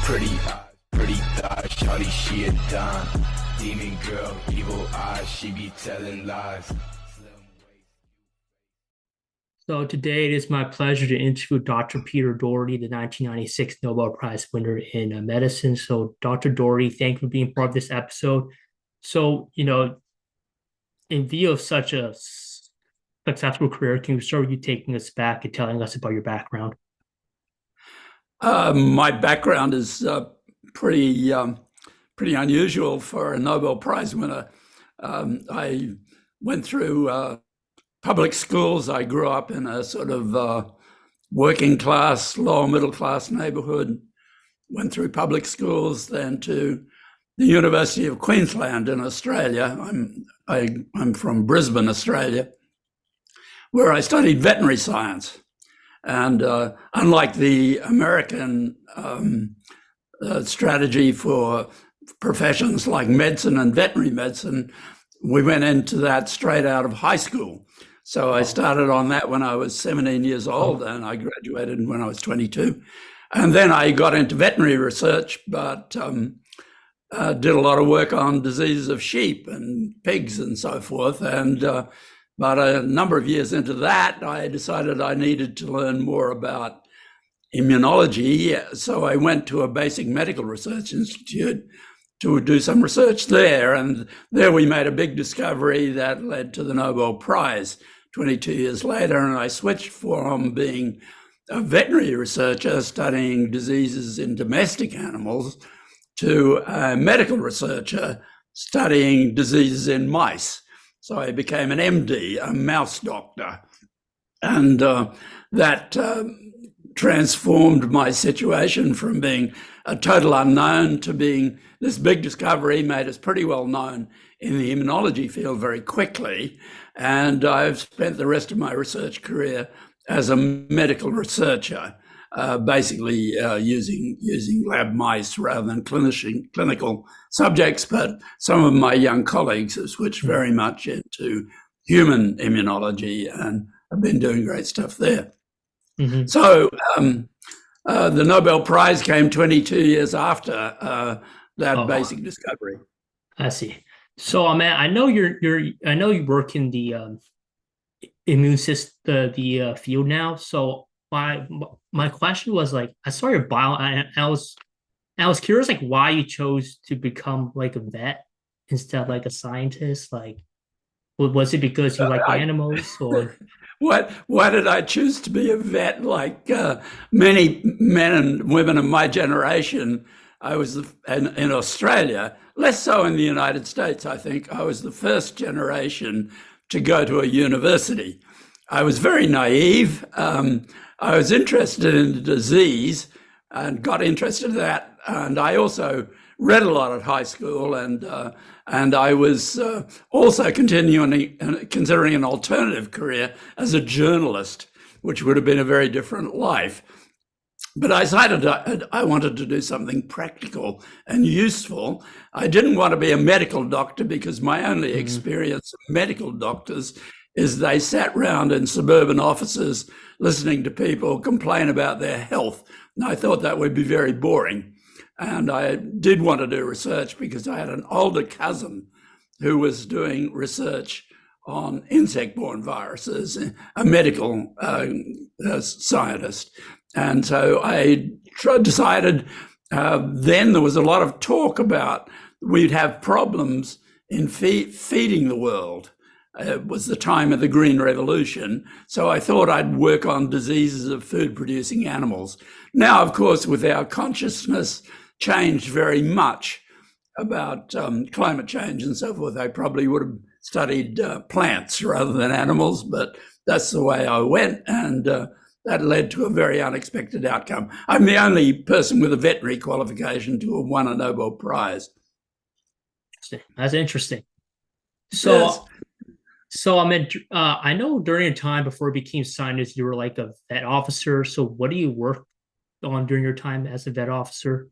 Pretty thighs, shawty, she a dime. Demon girl, evil eyes, she be telling lies. So today it is my pleasure to interview Dr. Peter Doherty, the 1996 Nobel Prize winner in medicine. So, Dr. Doherty, thank you for being part of this episode. So, in view of such a successful career, can you start with you taking us back and telling us about your background? My background is pretty unusual for a Nobel Prize winner. I went through public schools. I grew up in a sort of working class, lower middle class neighborhood, went through public schools, then to the University of Queensland in Australia. I'm from Brisbane, Australia, where I studied veterinary science. And unlike the American strategy for professions like medicine and veterinary medicine, we went into that straight out of high school. So I started on that when I was 17 years old, and I graduated when I was 22. And then I got into veterinary research, but did a lot of work on diseases of sheep and pigs and so forth. And but a number of years into that, I decided I needed to learn more about immunology. So I went to a basic medical research institute to do some research there. And there we made a big discovery that led to the Nobel Prize 22 years later. And I switched from being a veterinary researcher studying diseases in domestic animals to a medical researcher studying diseases in mice. So I became an MD, a mouse doctor. And that transformed my situation from being a total unknown to being this big discovery, made us pretty well known in the immunology field very quickly. And I've spent the rest of my research career as a medical researcher, basically using lab mice rather than clinical subjects. But some of my young colleagues have switched very much into human immunology and have been doing great stuff there. Mm-hmm. So the Nobel Prize came 22 years after that basic discovery. I see. So, man, I know I know you work in the immune system, the field now. So my question was, like, I saw your bio, and I was curious, like, why you chose to become like a vet instead of like a scientist. Like, was it because you like animals, or why did I choose to be a vet? Like many men and women of my generation, I was in Australia, less so in the United States. I think I was the first generation to go to a university. I was very naive. I was interested in disease and got interested in that. And I also read a lot at high school, and I was also considering an alternative career as a journalist, which would have been a very different life. But I decided I wanted to do something practical and useful. I didn't want to be a medical doctor because my only experience of medical doctors is they sat round in suburban offices listening to people complain about their health. And I thought that would be very boring. And I did want to do research because I had an older cousin who was doing research on insect-borne viruses, a medical scientist. And so I decided then there was a lot of talk about we'd have problems in feeding the world. It was the time of the Green Revolution. So I thought I'd work on diseases of food-producing animals. Now, of course, with our consciousness changed very much about climate change and so forth, I probably would have studied plants rather than animals, but that's the way I went. And that led to a very unexpected outcome. I'm the only person with a veterinary qualification to have won a Nobel Prize. That's interesting. So, yes. So I mean, I know during a time before you became scientist, you were like a vet officer. So what do you work on during your time as a vet officer?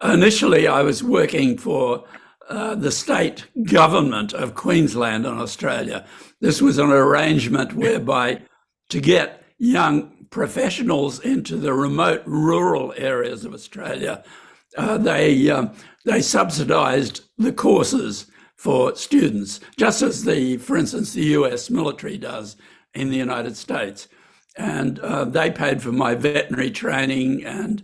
Initially, I was working for the state government of Queensland in Australia. This was an arrangement whereby to get young professionals into the remote rural areas of Australia. They subsidised the courses for students, just as for instance, the US military does in the United States. And they paid for my veterinary training and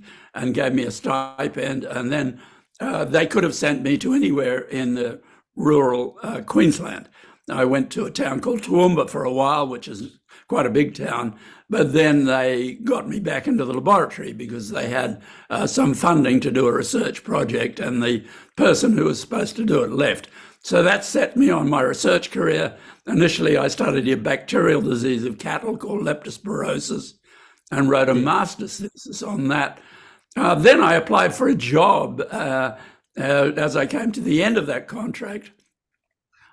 gave me a stipend. And then they could have sent me to anywhere in the rural Queensland. I went to a town called Toowoomba for a while, which is quite a big town, but then they got me back into the laboratory because they had some funding to do a research project, and the person who was supposed to do it left. So that set me on my research career. Initially, I studied a bacterial disease of cattle called leptospirosis and wrote a master's thesis on that. Then I applied for a job as I came to the end of that contract.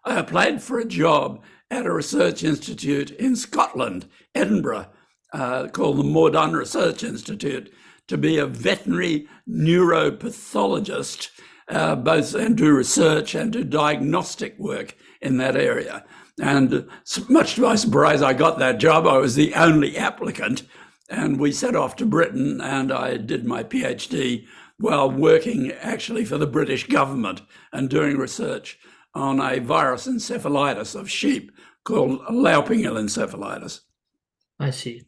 I applied for a job at a research institute in Scotland, Edinburgh, called the Mordun Research Institute, to be a veterinary neuropathologist, both and do research and do diagnostic work in that area. And much to my surprise, I got that job. I was the only applicant, and we set off to Britain, and I did my PhD while working actually for the British government and doing research on a virus encephalitis of sheep called Laupingill encephalitis. I see.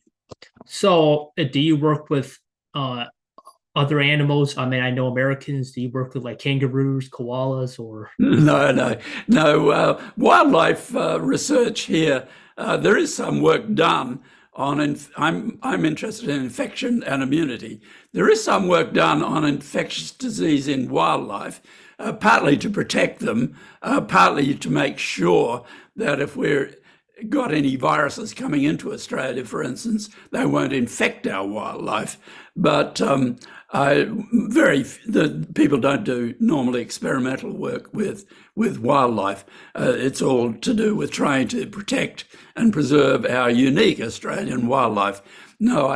So do you work with other animals? I mean, I know Americans. Do you work with like kangaroos, koalas, or? No. Wildlife research here, there is some work done on, I'm interested in infection and immunity. There is some work done on infectious disease in wildlife, partly to protect them, partly to make sure that if we're got any viruses coming into Australia, for instance, they won't infect our wildlife. But the people don't do normally experimental work with wildlife. It's all to do with trying to protect and preserve our unique Australian wildlife. No,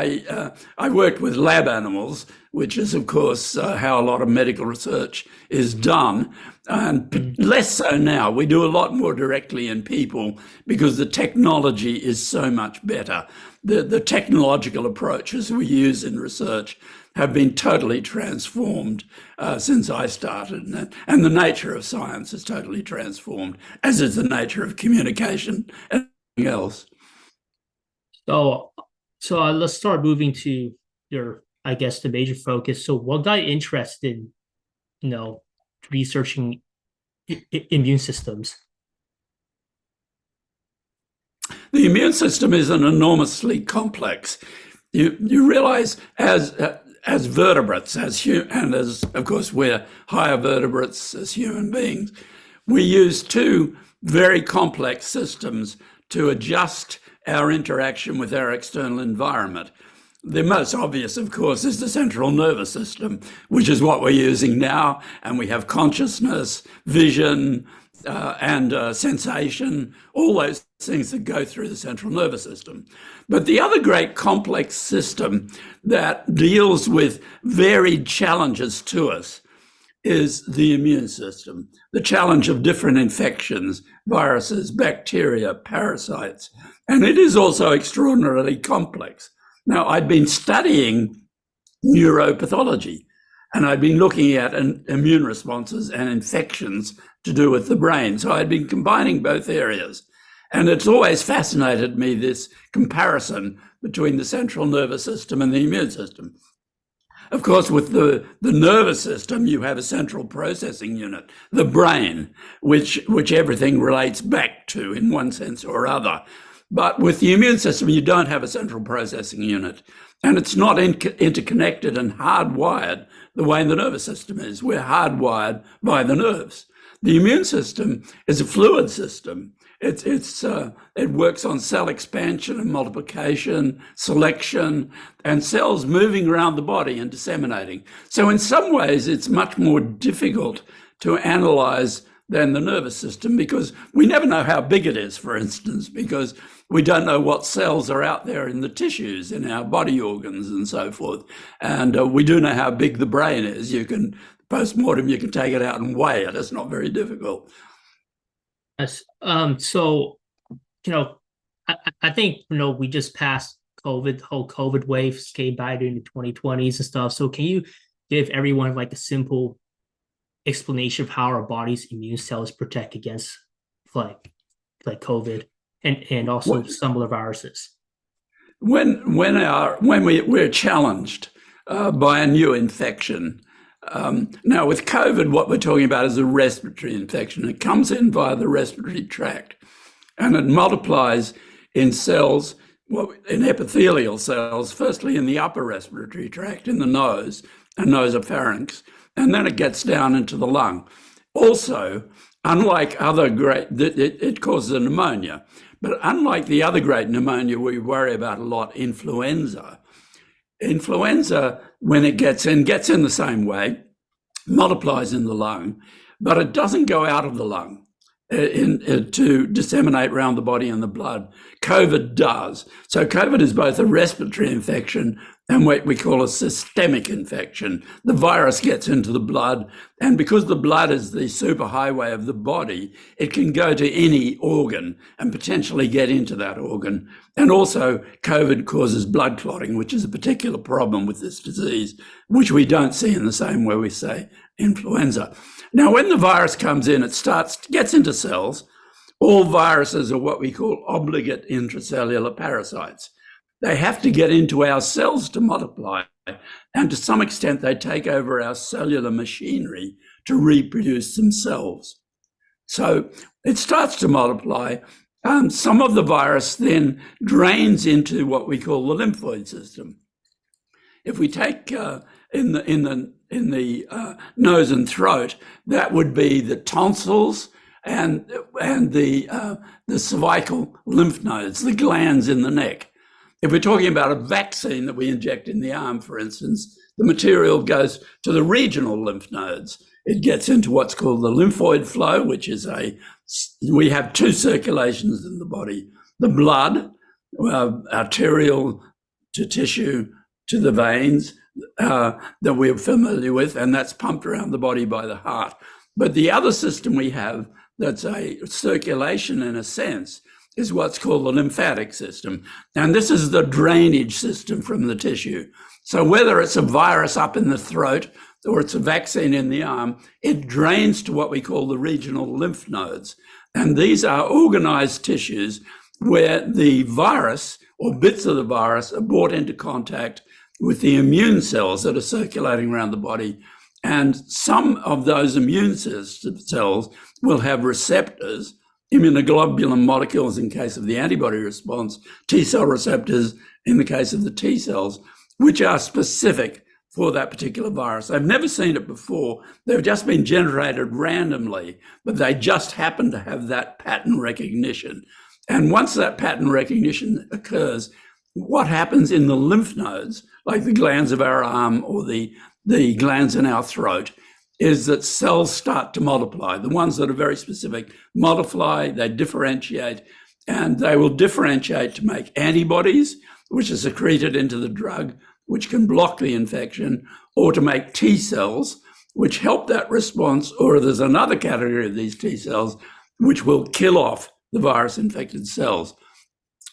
I worked with lab animals, which is, of course, how a lot of medical research is done, and less so now. We do a lot more directly in people because the technology is so much better. The technological approaches we use in research have been totally transformed since I started, and the nature of science is totally transformed, as is the nature of communication and everything else. So let's start moving to your, I guess, the major focus. So what got you interested in, researching immune systems? The immune system is an enormously complex. You realize as vertebrates, and as of course we're higher vertebrates as human beings, we use two very complex systems to adjust our interaction with our external environment. The most obvious, of course, is the central nervous system, which is what we're using now, and we have consciousness, vision, and sensation, all those things that go through the central nervous system. But the other great complex system that deals with varied challenges to us is the immune system, the challenge of different infections, viruses, bacteria, parasites, and it is also extraordinarily complex. Now, I'd been studying neuropathology, and I'd been looking at immune responses and infections to do with the brain. So I'd been combining both areas. And it's always fascinated me, this comparison between the central nervous system and the immune system. Of course, with the nervous system, you have a central processing unit, the brain, which everything relates back to in one sense or other. But with the immune system, you don't have a central processing unit, and it's not interconnected and hardwired the way the nervous system is. We're hardwired by the nerves. The immune system is a fluid system. It works on cell expansion and multiplication, selection, and cells moving around the body and disseminating. So in some ways, it's much more difficult to analyze than the nervous system, because we never know how big it is, for instance, because we don't know what cells are out there in the tissues, in our body organs and so forth. And we do know how big the brain is. You can, post-mortem, you can take it out and weigh it. It's not very difficult. Yes. So, I think, we just passed COVID, the whole COVID wave came by during the 2020s and stuff. So can you give everyone like a simple explanation of how our body's immune cells protect against like COVID and also similar viruses? When we're challenged by a new infection. Now, with COVID, what we're talking about is a respiratory infection. It comes in via the respiratory tract, and it multiplies in cells, in epithelial cells, firstly in the upper respiratory tract, in the nose and nasopharynx, and then it gets down into the lung. Also, unlike other it causes a pneumonia, but unlike the other great pneumonia we worry about a lot, influenza, when it gets in the same way, multiplies in the lung, but it doesn't go out of the lung to disseminate around the body and the blood. COVID does. So COVID is both a respiratory infection and what we call a systemic infection. The virus gets into the blood, and because the blood is the superhighway of the body, it can go to any organ and potentially get into that organ. And also, COVID causes blood clotting, which is a particular problem with this disease, which we don't see in the same way we say influenza. Now, when the virus comes in, it gets into cells. All viruses are what we call obligate intracellular parasites. They have to get into our cells to multiply, and to some extent they take over our cellular machinery to reproduce themselves. So it starts to multiply. Some of the virus then drains into what we call the lymphoid system. If we take in the nose and throat, that would be the tonsils and the cervical lymph nodes, the glands in the neck. If we're talking about a vaccine that we inject in the arm, for instance, the material goes to the regional lymph nodes. It gets into what's called the lymphoid flow, which is we have two circulations in the body. The blood, arterial to tissue to the veins that we're familiar with, and that's pumped around the body by the heart. But the other system we have that's a circulation in a sense is what's called the lymphatic system. And this is the drainage system from the tissue. So whether it's a virus up in the throat or it's a vaccine in the arm, it drains to what we call the regional lymph nodes. And these are organized tissues where the virus or bits of the virus are brought into contact with the immune cells that are circulating around the body. And some of those immune cells will have receptors, immunoglobulin molecules in case of the antibody response, T cell receptors in the case of the T cells, which are specific for that particular virus. I've never seen it before. They've just been generated randomly, but they just happen to have that pattern recognition. And once that pattern recognition occurs, what happens in the lymph nodes, like the glands of our arm or the glands in our throat, is that cells start to multiply. The ones that are very specific multiply, they differentiate, and they will differentiate to make antibodies, which are secreted into the drug, which can block the infection, or to make T cells, which help that response, or there's another category of these T cells, which will kill off the virus-infected cells.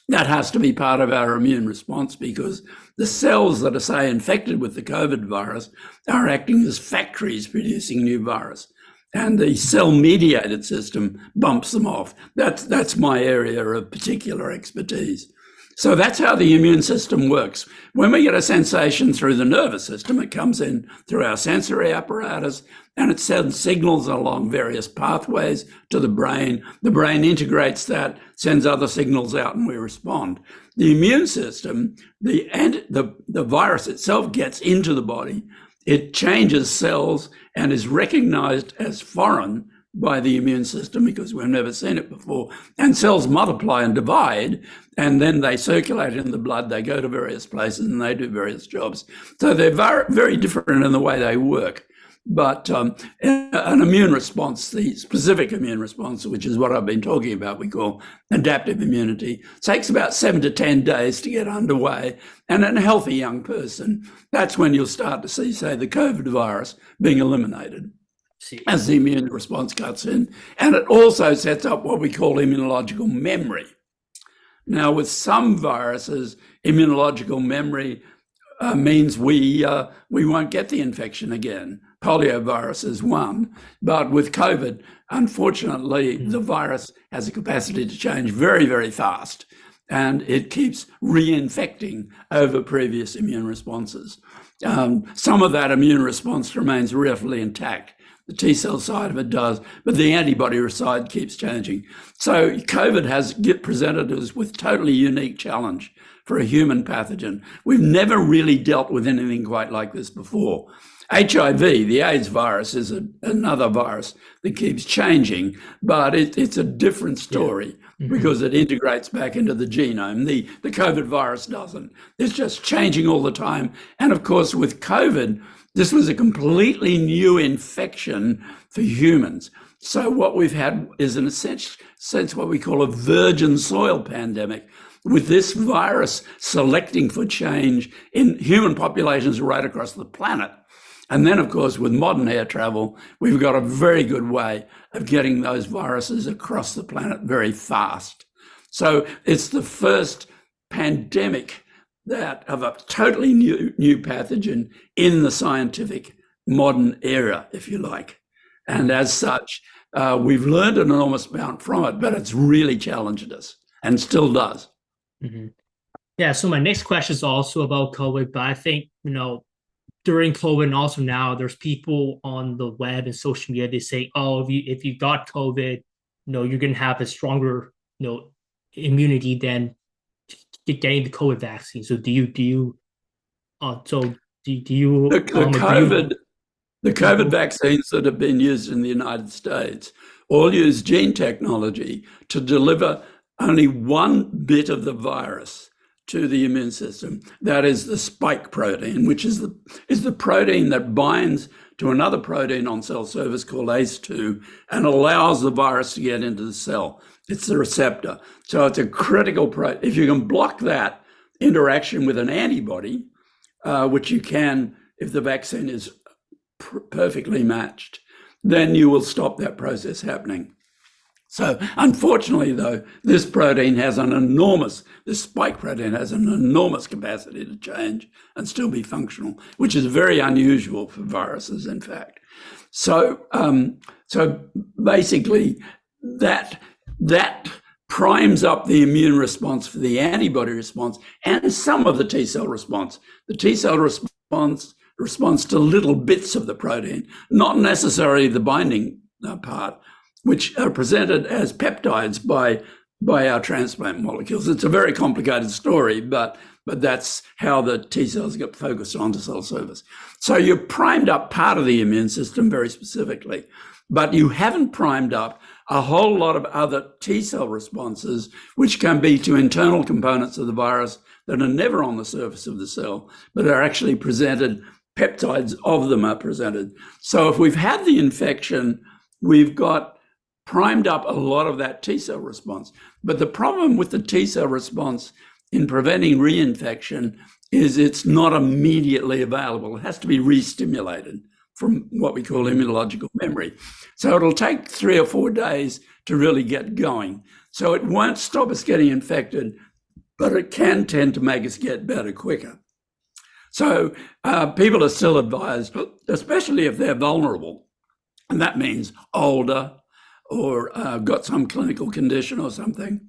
That has to be part of our immune response because the cells that are, say, infected with the COVID virus are acting as factories producing new virus. And the cell-mediated system bumps them off. That's my area of particular expertise. So that's how the immune system works. When we get a sensation through the nervous system, it comes in through our sensory apparatus and it sends signals along various pathways to the brain. The brain integrates that, sends other signals out, and we respond. The immune system, the virus itself gets into the body. It changes cells and is recognized as foreign by the immune system because we've never seen it before. And cells multiply and divide, and then they circulate in the blood, they go to various places and they do various jobs. So they're very different in the way they work. But an immune response, the specific immune response, which is what I've been talking about, we call adaptive immunity, takes about 7 to 10 days to get underway. And in a healthy young person, that's when you'll start to see, say, the COVID virus being eliminated as the immune response cuts in. And it also sets up what we call immunological memory. Now, with some viruses, immunological memory means we won't get the infection again. Poliovirus is one, but with COVID, unfortunately, the virus has a capacity to change very, very fast, and it keeps reinfecting over previous immune responses. Some of that immune response remains roughly intact. The T cell side of it does, but the antibody side keeps changing. So COVID has presented us with totally unique challenge for a human pathogen. We've never really dealt with anything quite like this before. HIV, the AIDS virus, is another virus that keeps changing, but it's a different story because it integrates back into the genome. The COVID virus doesn't. It's just changing all the time. And of course, with COVID, this was a completely new infection for humans. So what we've had is, in a sense, what we call a virgin soil pandemic, with this virus selecting for change in human populations right across the planet. And then, of course, with modern air travel, we've got a very good way of getting those viruses across the planet very fast. So it's the first pandemic that of a totally new pathogen in the scientific modern era, if you like. And as such, we've learned an enormous amount from it, but it's really challenged us and still does. Mm-hmm. Yeah, so my next question is also about COVID, but I think, during COVID and also now, there's people on the web and social media, they say, oh, if you got COVID, you're going to have a stronger, immunity than getting the COVID vaccine. So the COVID vaccines that have been used in the United States all use gene technology to deliver only one bit of the virus to the immune system. That is the spike protein, which is the protein that binds to another protein on cell surface called ACE2 and allows the virus to get into the cell. It's the receptor. So it's a critical protein. If you can block that interaction with an antibody, which you can if the vaccine is perfectly matched, then you will stop that process happening. So unfortunately, though, this spike protein has an enormous capacity to change and still be functional, which is very unusual for viruses, in fact. So basically, that primes up the immune response for the antibody response and some of the T cell response. The T cell response responds to little bits of the protein, not necessarily the binding part, which are presented as peptides by our transplant molecules. It's a very complicated story, but that's how the T cells get focused onto cell surface. So you primed up part of the immune system very specifically, but you haven't primed up a whole lot of other T cell responses, which can be to internal components of the virus that are never on the surface of the cell, but are actually presented, peptides of them are presented. So if we've had the infection, we've got primed up a lot of that T cell response. But the problem with the T cell response in preventing reinfection is it's not immediately available. It has to be re-stimulated from what we call immunological memory. So it'll take 3 or 4 days to really get going. So it won't stop us getting infected, but it can tend to make us get better quicker. So people are still advised, especially if they're vulnerable, and that means older, or got some clinical condition or something,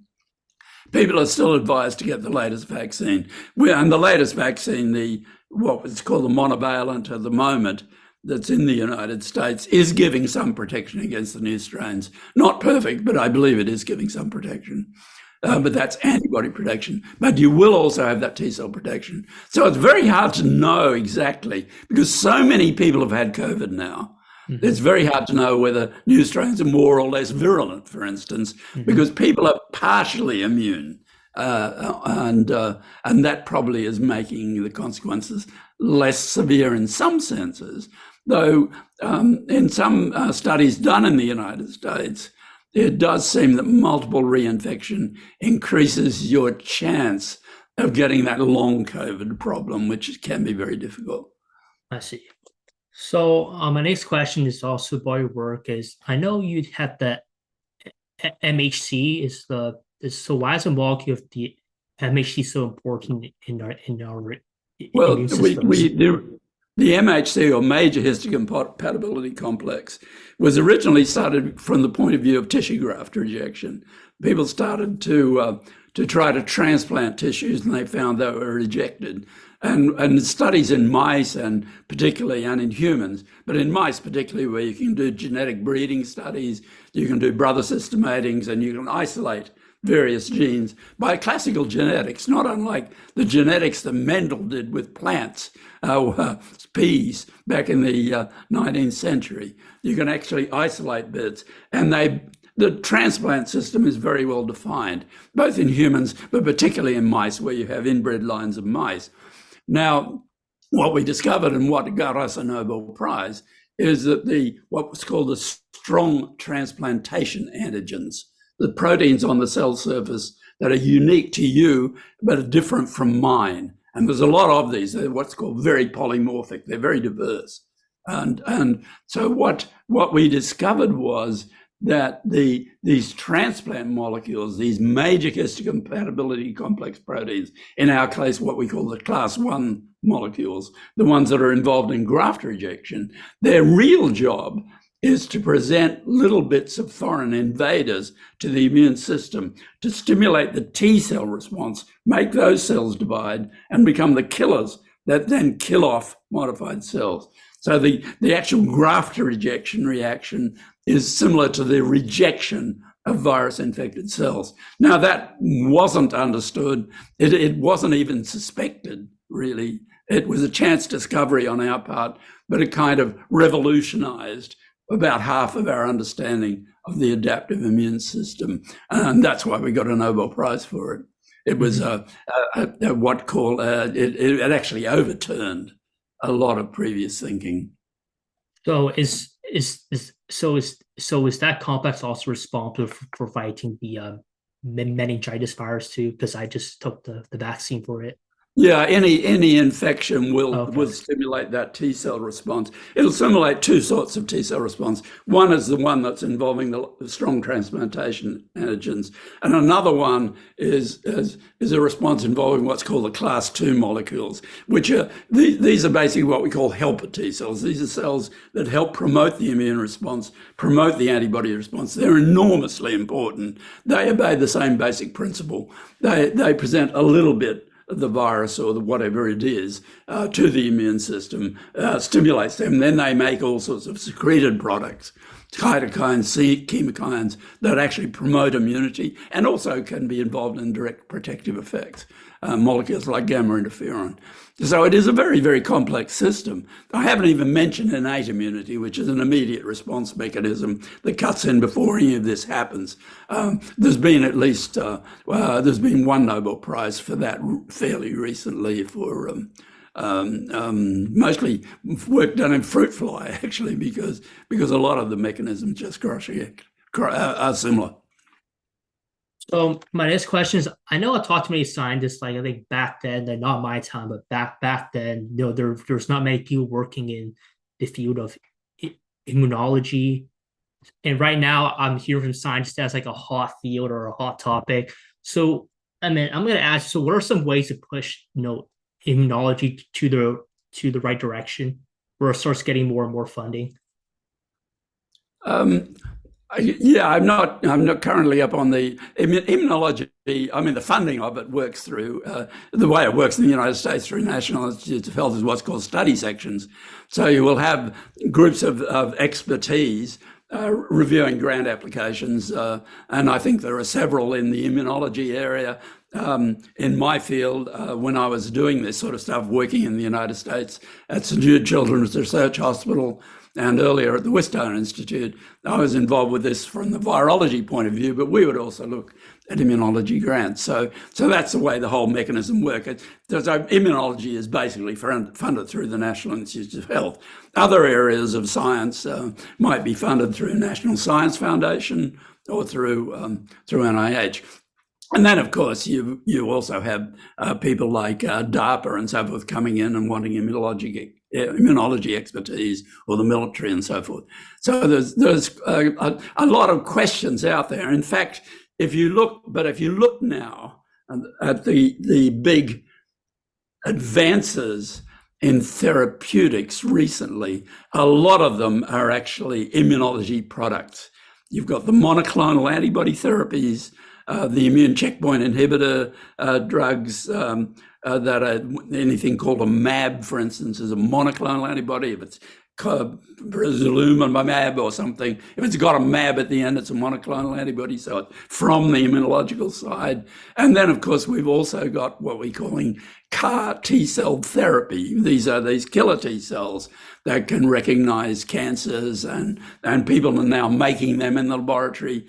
people are still advised to get the latest vaccine. And the latest vaccine, what is called the monovalent at the moment, that's in the United States, is giving some protection against the new strains. Not perfect, but I believe it is giving some protection. But that's antibody protection. But you will also have that T cell protection. So it's very hard to know exactly, because so many people have had COVID now. Mm-hmm. It's very hard to know whether new strains are more or less virulent, for instance, because people are partially immune. And that probably is making the consequences less severe in some senses. Though in some studies done in the United States, it does seem that multiple reinfection increases your chance of getting that long COVID problem, which can be very difficult. I see. So my next question is also about your work. Is I know you have the MHC so why is the molecule of the MHC so important in our Well, immune systems? the MHC, or major histocompatibility complex, was originally started from the point of view of tissue graft rejection. People started to try to transplant tissues, and they found they were rejected. And studies in mice and in humans, but in mice particularly, where you can do genetic breeding studies, you can do brother systematings, and you can isolate various genes by classical genetics, not unlike the genetics that Mendel did with plants, peas, back in the 19th century. You can actually isolate bits, and the transplant system is very well defined, both in humans, but particularly in mice, where you have inbred lines of mice. Now, what we discovered and what got us a Nobel Prize is that what was called the strong transplantation antigens, the proteins on the cell surface that are unique to you but are different from mine. And there's a lot of these. They're what's called very polymorphic. They're very diverse. And so what we discovered was that these transplant molecules, these major histocompatibility complex proteins, in our case, what we call the class 1 molecules, the ones that are involved in graft rejection, their real job is to present little bits of foreign invaders to the immune system to stimulate the T cell response, make those cells divide and become the killers that then kill off modified cells. So the actual graft rejection reaction is similar to the rejection of virus-infected cells. Now, that wasn't understood. It wasn't even suspected, really. It was a chance discovery on our part, but it kind of revolutionized about half of our understanding of the adaptive immune system. And that's why we got a Nobel Prize for it. It was it actually overturned a lot of previous thinking. So is that complex also responsible for fighting the meningitis virus too? Because I just took the vaccine for it. Yeah, any infection will stimulate that T cell response. It'll stimulate two sorts of T cell response. One is the one that's involving the strong transplantation antigens, and another one is a response involving what's called the class 2 molecules, which are these are basically what we call helper T cells. These are cells that help promote the immune response, promote the antibody response. They're enormously important. They obey the same basic principle. They present a little bit the virus or whatever it is to the immune system, stimulates them. Then they make all sorts of secreted products, cytokines, chemokines that actually promote immunity and also can be involved in direct protective effects, molecules like gamma interferon. So it is a very, very complex system. I haven't even mentioned innate immunity, which is an immediate response mechanism that cuts in before any of this happens. There's been at least, there's been one Nobel Prize for that fairly recently for mostly work done in fruit fly, actually, because a lot of the mechanisms just are similar. So my next question is, I know I talked to many scientists, like I think back then, they're not my time, but back then, there's not many people working in the field of immunology. And right now I'm hearing from scientists that's like a hot field or a hot topic. So I mean, I'm gonna ask, so what are some ways to push, immunology to the right direction where it starts getting more and more funding? Yeah, I'm not currently up on the immunology. I mean, the funding of it works through the way it works in the United States through National Institutes of Health is what's called study sections. So you will have groups of expertise reviewing grant applications, and I think there are several in the immunology area. In my field, when I was doing this sort of stuff, working in the United States at St. Jude Children's Research Hospital, and earlier at the Wistar Institute, I was involved with this from the virology point of view, but we would also look at immunology grants. So that's the way the whole mechanism works. So immunology is basically funded through the National Institutes of Health. Other areas of science might be funded through National Science Foundation or through NIH. And then, of course, you also have people like DARPA and so forth coming in and wanting immunology expertise, or the military and so forth. So there's a lot of questions out there. In fact, if you look now, at the big advances in therapeutics recently, a lot of them are actually immunology products. You've got the monoclonal antibody therapies, the immune checkpoint inhibitor drugs that are anything called a mAb, for instance, is a monoclonal antibody. If it's mAb or something, if it's got a mAb at the end, it's a monoclonal antibody, so it's from the immunological side. And then, of course, we've also got what we're calling CAR T-cell therapy. These are these killer T-cells that can recognize cancers, and people are now making them in the laboratory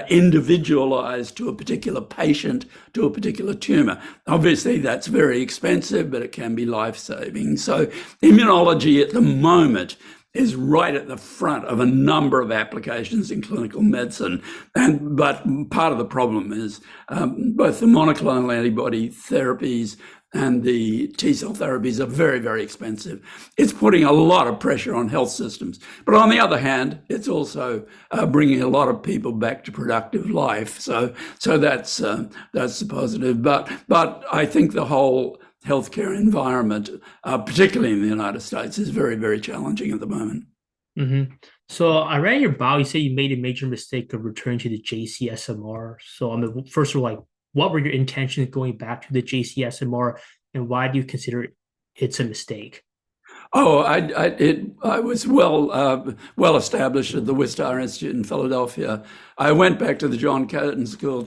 individualized to a particular patient, to a particular tumor. Obviously, that's very expensive, but it can be life-saving. So immunology at the moment is right at the front of a number of applications in clinical medicine. But part of the problem is both the monoclonal antibody therapies and the T-cell therapies are very, very expensive. It's putting a lot of pressure on health systems. But on the other hand, it's also bringing a lot of people back to productive life. So that's the positive. But I think the whole healthcare environment, particularly in the United States, is very, very challenging at the moment. Mm-hmm. So I read in your bio, you say you made a major mistake of returning to the JCSMR. So first of all, like, what were your intentions going back to the JCSMR, and why do you consider it's a mistake? Oh, I was well established at the Wistar Institute in Philadelphia. I went back to the John Curtin School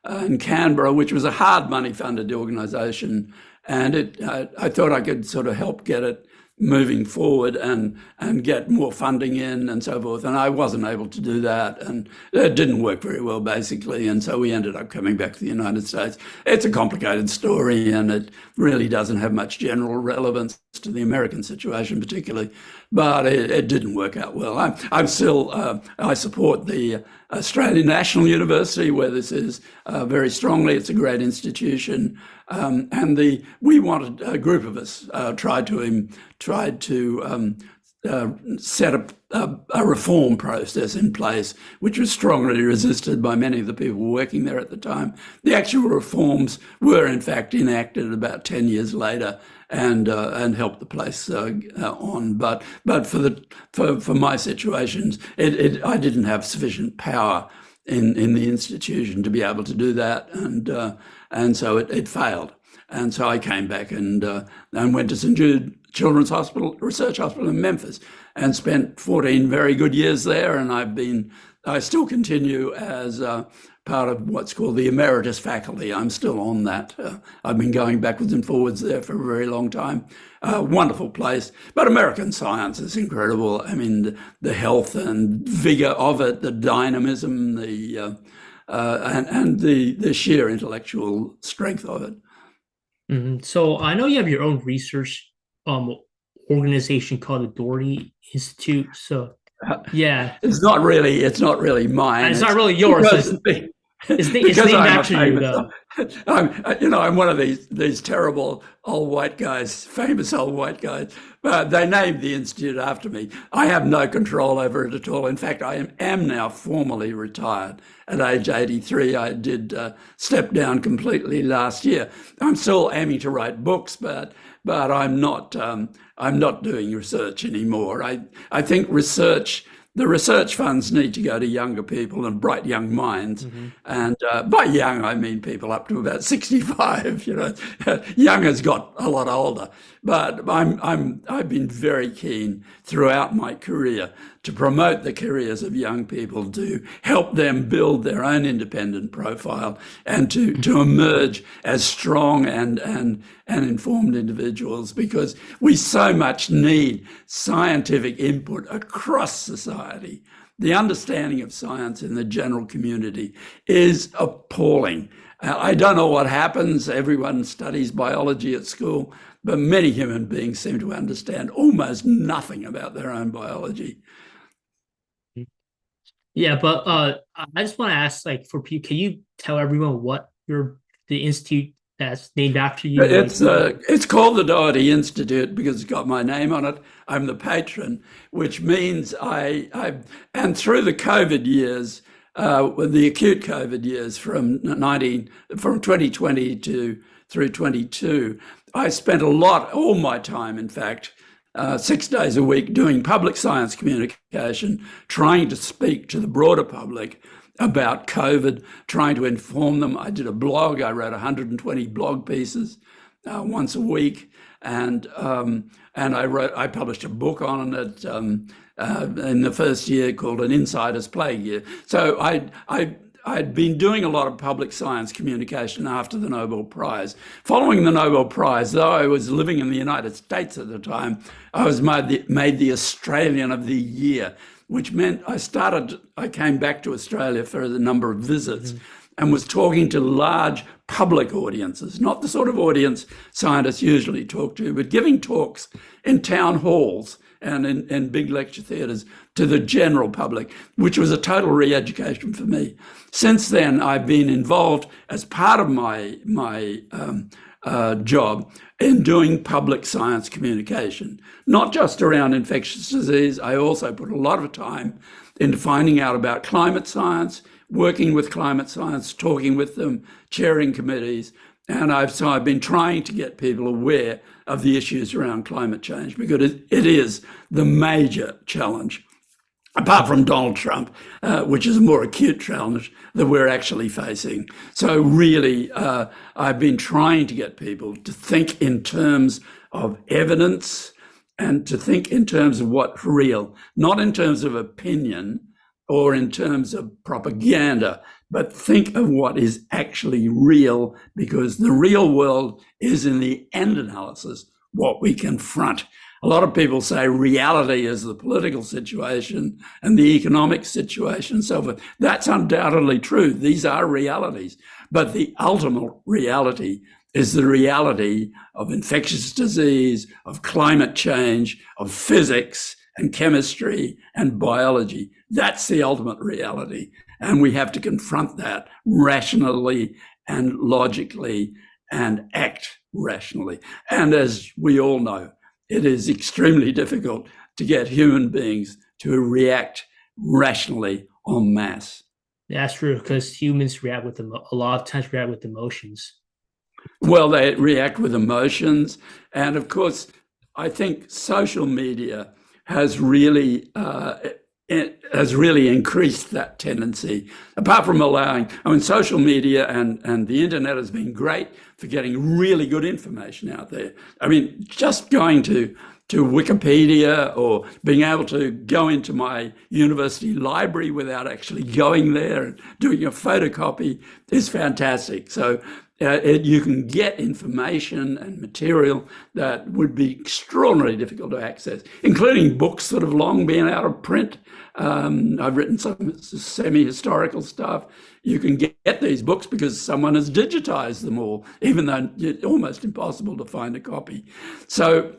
in Canberra, which was a hard money funded organisation, and I thought I could sort of help get it moving forward and get more funding in and so forth. And I wasn't able to do that, and it didn't work very well, basically. And so we ended up coming back to the United States. It's a complicated story, and it really doesn't have much general relevance to the American situation particularly, but it didn't work out well. I'm still, I support the Australian National University, where this is very strongly. It's a great institution. And we wanted, a group of us tried to set a reform process in place, which was strongly resisted by many of the people working there at the time. The actual reforms were, in fact, enacted about 10 years later and helped the place on. But for my situations, I didn't have sufficient power in the institution to be able to do that, and so it failed. And so I came back and went to St. Jude Children's Hospital, Research Hospital in Memphis, and spent 14 very good years there. And I still continue as part of what's called the emeritus faculty. I'm still on that. I've been going backwards and forwards there for a very long time. Wonderful place. But American science is incredible. I mean, the health and vigor of it, the dynamism, and the sheer intellectual strength of it. Mm-hmm. So I know you have your own research organization called the Doherty Institute. So yeah, it's not really mine. And it's not really yours. It's named after you, though. I'm one of these terrible old white guys, famous old white guys. But they named the institute after me. I have no control over it at all. In fact, I am now formally retired at age 83. I did step down completely last year. I'm still aiming to write books, but I'm not doing research anymore. I think the research funds need to go to younger people and bright young minds. Mm-hmm. And by young, I mean people up to about 65. Young has got a lot older. But I've been very keen throughout my career to promote the careers of young people, to help them build their own independent profile, and to emerge as strong and informed individuals, because we so much need scientific input across society. The understanding of science in the general community is appalling. I don't know what happens. Everyone studies biology at school, but many human beings seem to understand almost nothing about their own biology. Yeah, but I just want to ask, like, for people, can you tell everyone what the institute that's named after you? It's called the Doherty Institute because it's got my name on it. I'm the patron, which means and through the COVID years, the acute COVID years from 2020 to through 22, I spent all my time, in fact, 6 days a week doing public science communication, trying to speak to the broader public about COVID, trying to inform them. I did a blog. I wrote 120 blog pieces once a week, and I published a book on it in the first year called An Insider's Plague Year. So I'd been doing a lot of public science communication after the Nobel Prize. Following the Nobel Prize, though I was living in the United States at the time, I was made the Australian of the Year, which meant I came back to Australia for a number of visits and was talking to large public audiences, not the sort of audience scientists usually talk to, but giving talks in town halls and in big lecture theatres to the general public, which was a total re-education for me. Since then, I've been involved as part of my job in doing public science communication, not just around infectious disease. I also put a lot of time into finding out about climate science, working with climate science, talking with them, chairing committees. And I've been trying to get people aware of the issues around climate change, because it is the major challenge, apart from Donald Trump, which is a more acute challenge that we're actually facing. So really, I've been trying to get people to think in terms of evidence and to think in terms of what's real, not in terms of opinion or in terms of propaganda, but think of what is actually real, because the real world is, in the end analysis, what we confront. A lot of people say reality is the political situation and the economic situation and so forth. That's undoubtedly true. These are realities. But the ultimate reality is the reality of infectious disease, of climate change, of physics and chemistry and biology. That's the ultimate reality. And we have to confront that rationally and logically and act rationally. And as we all know, it is extremely difficult to get human beings to react rationally en masse. That's true, because humans react with a lot of times react with emotions. Well, they react with emotions. And of course, I think social media has really increased that tendency, apart from social media and the internet has been great for getting really good information out there. I mean, just going to Wikipedia or being able to go into my university library without actually going there and doing a photocopy is fantastic. So you can get information and material that would be extraordinarily difficult to access, including books that have long been out of print. I've written some semi-historical stuff. You can get these books because someone has digitized them all, even though it's almost impossible to find a copy. So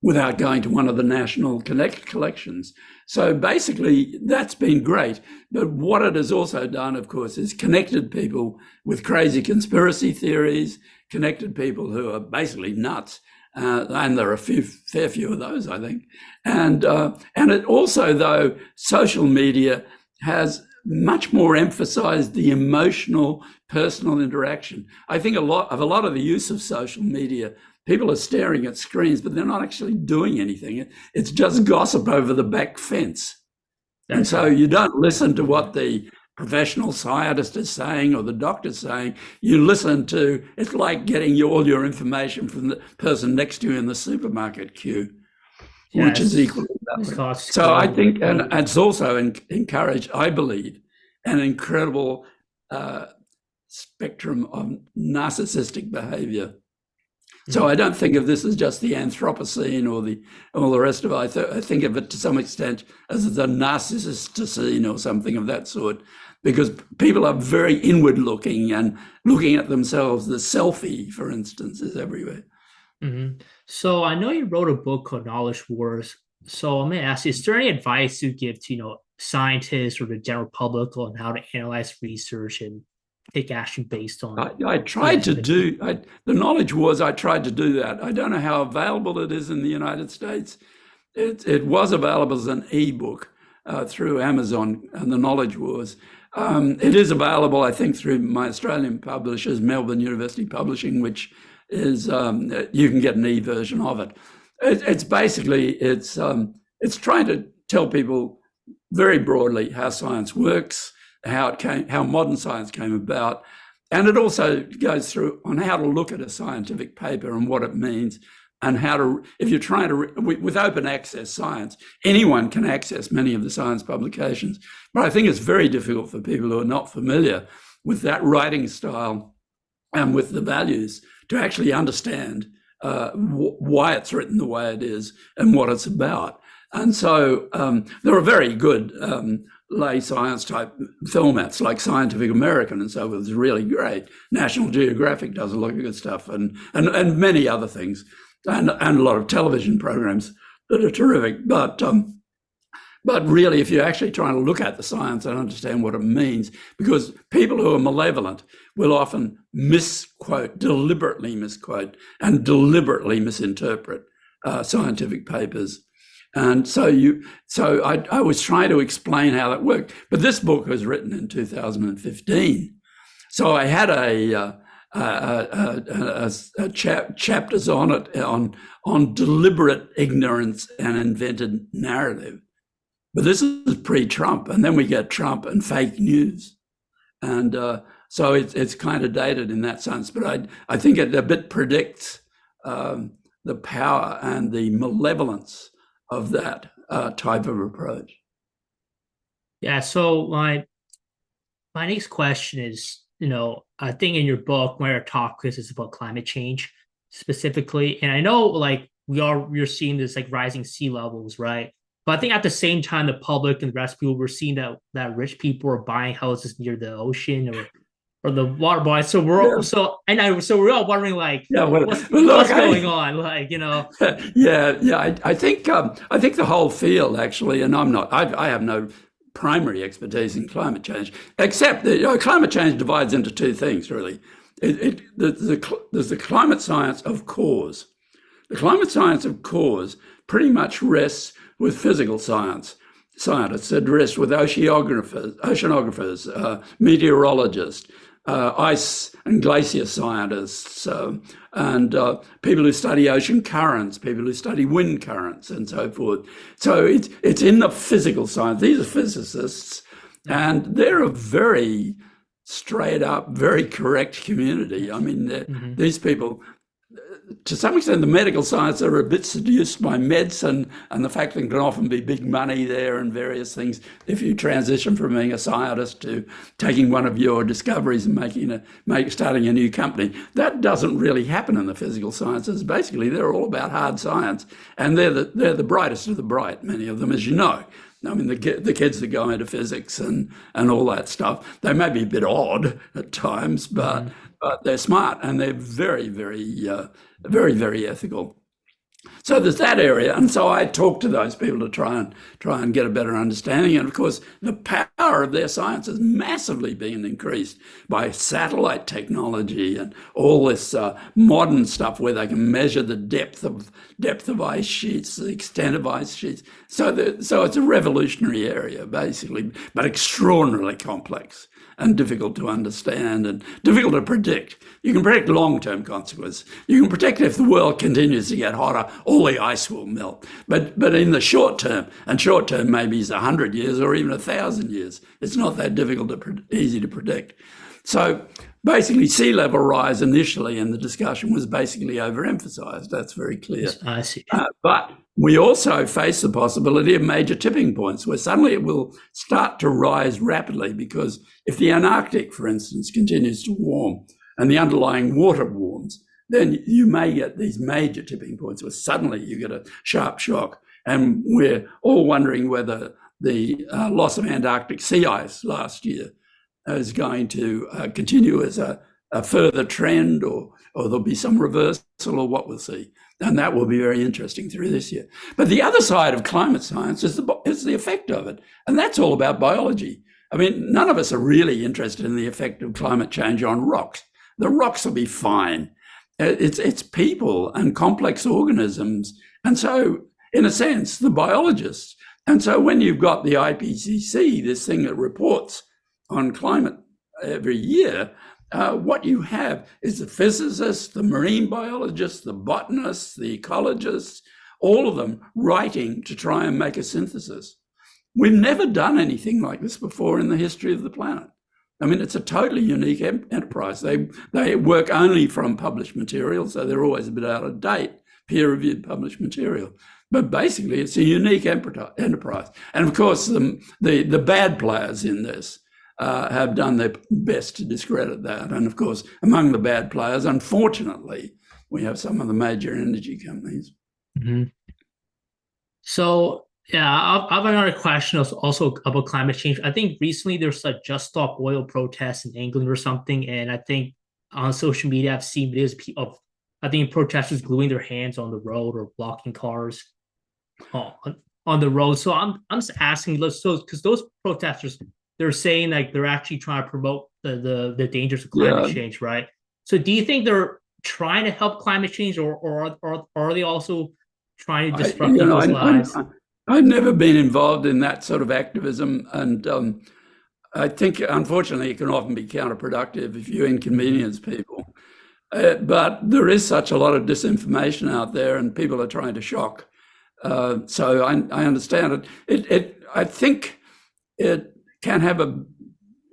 without going to one of the national collections. So basically, that's been great. But what it has also done, of course, is connected people with crazy conspiracy theories, connected people who are basically nuts. And there are fair few of those, I think. And it also, though, social media has much more emphasized the emotional, personal interaction. I think a lot of the use of social media, people are staring at screens, but they're not actually doing anything. It's just gossip over the back fence. And so you don't listen to what the professional scientist is saying or the doctor's saying. You listen to, it's like getting all your information from the person next to you in the supermarket queue, which is equally valuable. So I think, and it's also encouraged, I believe, an incredible spectrum of narcissistic behavior. So I don't think of this as just the Anthropocene or all the rest of it. I think of it to some extent as the Narcissistocene or something of that sort, because people are very inward looking and looking at themselves. The selfie, for instance, is everywhere. Mm-hmm. So I know you wrote a book called Knowledge Wars. So I'm going to ask you, is there any advice you give to, scientists or the general public on how to analyze research and take action based on? I tried to do the Knowledge Wars. I tried to do that. I don't know how available it is in the United States. It was available as an ebook through Amazon and the Knowledge Wars. It is available, I think, through my Australian publishers, Melbourne University Publishing, which is you can get an e-version of it. It's basically it's trying to tell people very broadly how science works, how modern science came about, and it also goes through on how to look at a scientific paper and what it means, and how to, if you're trying to, with open access science, anyone can access many of the science publications. But I think it's very difficult for people who are not familiar with that writing style and with the values to actually understand why it's written the way it is and what it's about. And so there are very good lay science type formats like Scientific American and so forth. It's really great. National Geographic does a lot of good stuff, and many other things. And a lot of television programs that are terrific. But really, if you're actually trying to look at the science and understand what it means, because people who are malevolent will often misquote, deliberately misquote, and deliberately misinterpret scientific papers. And so I was trying to explain how that worked. But this book was written in 2015. So I had chapters on it on deliberate ignorance and invented narrative. But this is pre-Trump, and then we get Trump and fake news, and so it's kind of dated in that sense. But I think it a bit predicts the power and the malevolence of that type of approach. Yeah. So my next question is, I think in your book, one of your topics is about climate change specifically. And I know like we're seeing this like rising sea levels, right? But I think at the same time, the public and the rest of people, we're seeing that rich people are buying houses near the ocean or the water body. So we're all wondering like, what's going on? Like, I think the whole field actually, and I have no primary expertise in climate change, except that climate change divides into two things, really. There's the climate science of cause. The climate science of cause pretty much rests with physical scientists. It rests with oceanographers, meteorologists, ice and glacier scientists, and people who study ocean currents, people who study wind currents, and so forth. So it's in the physical science. These are physicists, and they're a very straight up, very correct community. I mean, these people, to some extent, the medical science are a bit seduced by medicine and the fact that there can often be big money there and various things if you transition from being a scientist to taking one of your discoveries and starting a new company. That doesn't really happen in the physical sciences. Basically, they're all about hard science, and they're the brightest of the bright, many of them, as you know. I mean, the kids that go into physics and all that stuff, they may be a bit odd at times, but they're smart and they're very, very, very ethical. So there's that area, and so I talk to those people to try and get a better understanding. And of course, the power of their science has massively been increased by satellite technology and all this modern stuff where they can measure the depth of ice sheets, the extent of ice sheets. So it's a revolutionary area, basically, but extraordinarily complex and difficult to understand and difficult to predict. You can predict long-term consequences. You can predict if the world continues to get hotter, all the ice will melt. But in the short term, and short term maybe is 100 years or even 1,000 years, it's not that easy to predict. So basically, sea level rise initially in the discussion was basically overemphasized. That's very clear. I see. But we also face the possibility of major tipping points where suddenly it will start to rise rapidly, because if the Antarctic, for instance, continues to warm and the underlying water warms, then you may get these major tipping points where suddenly you get a sharp shock. And we're all wondering whether the loss of Antarctic sea ice last year is going to continue as a further trend, or there'll be some reversal, or what we'll see. And that will be very interesting through this year. But the other side of climate science is the effect of it. And that's all about biology. I mean, none of us are really interested in the effect of climate change on rocks. The rocks will be fine. It's people and complex organisms. And so, in a sense, the biologists. And so when you've got the IPCC, this thing that reports on climate every year, what you have is the physicists, the marine biologists, the botanists, the ecologists, all of them writing to try and make a synthesis. We've never done anything like this before in the history of the planet. I mean, it's a totally unique enterprise. They work only from published material, so they're always a bit out of date, peer-reviewed published material. But basically, it's a unique enterprise. And of course, the bad players in this have done their best to discredit that. And of course, among the bad players, unfortunately, we have some of the major energy companies. Mm-hmm. So, yeah, I have another question also about climate change. I think recently there's a Just Stop Oil protest in England or something. And I think on social media, I've seen videos of, I think, protesters gluing their hands on the road or blocking cars on the road. So I'm just asking, so because those protesters, they're saying like they're actually trying to promote the dangers of climate change, right? So do you think they're trying to help climate change, or are they also trying to disrupt people's lives? I've never been involved in that sort of activism, and I think, unfortunately, it can often be counterproductive if you inconvenience people. But there is such a lot of disinformation out there, and people are trying to shock. So I understand it. I think it can have a